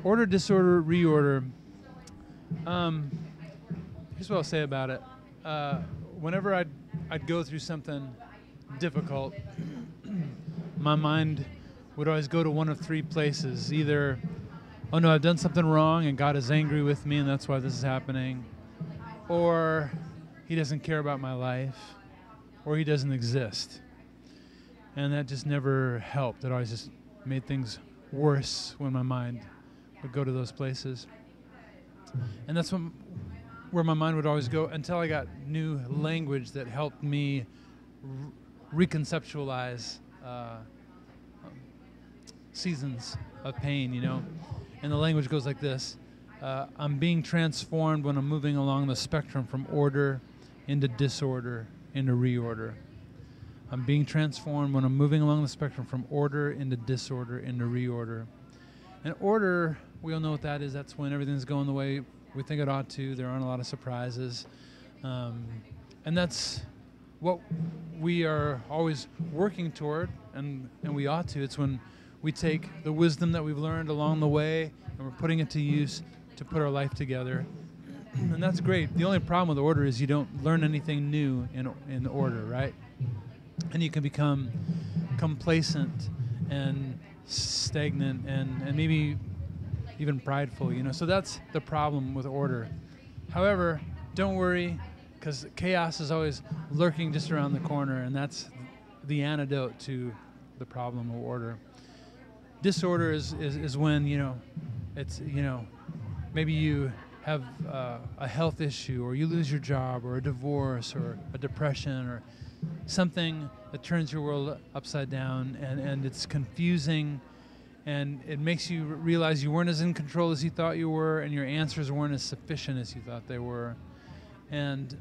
order, disorder, reorder. Here's what I'll say about it. Whenever I'd go through something difficult, my mind would always go to one of three places. Either, oh no, I've done something wrong and God is angry with me and that's why this is happening. Or he doesn't care about my life. Or he doesn't exist. And that just never helped. It always just made things worse when my mind would go to those places. And that's where my mind would always go until I got new language that helped me reconceptualize seasons of pain, you know. And the language goes like this. I'm being transformed when I'm moving along the spectrum from order into disorder into reorder. I'm being transformed when I'm moving along the spectrum from order into disorder into reorder. And order, we all know what that is. That's when everything's going the way we think it ought to. There aren't a lot of surprises. And that's what we are always working toward, and we ought to. It's when we take the wisdom that we've learned along the way and we're putting it to use to put our life together. And that's great. The only problem with order is you don't learn anything new in order, right? And you can become complacent and stagnant and maybe even prideful, you know. So that's the problem with order. However, don't worry, because chaos is always lurking just around the corner, and that's the antidote to the problem of order. Disorder is when, you know, it's, you know, maybe you have a health issue, or you lose your job, or a divorce, or a depression, or something that turns your world upside down, and it's confusing, and it makes you realize you weren't as in control as you thought you were, and your answers weren't as sufficient as you thought they were. And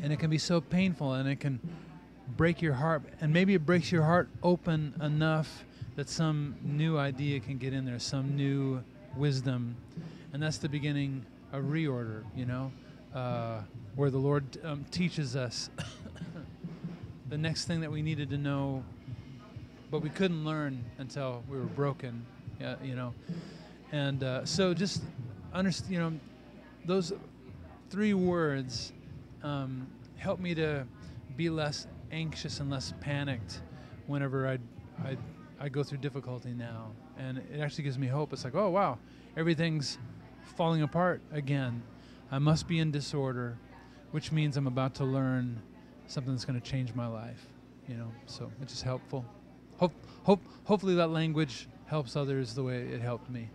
it can be so painful, and it can break your heart, and maybe it breaks your heart open enough that some new idea can get in there, some new wisdom. And that's the beginning of reorder, you know, where the Lord teaches us the next thing that we needed to know, but we couldn't learn until we were broken, you know. And so just understand, you know, those three words help me to be less anxious and less panicked whenever I go through difficulty now. And it actually gives me hope. It's like, oh, wow, everything's falling apart again. I must be in disorder, which means I'm about to learn something that's going to change my life, you know. So it's just helpful. Hopefully that language helps others the way it helped me.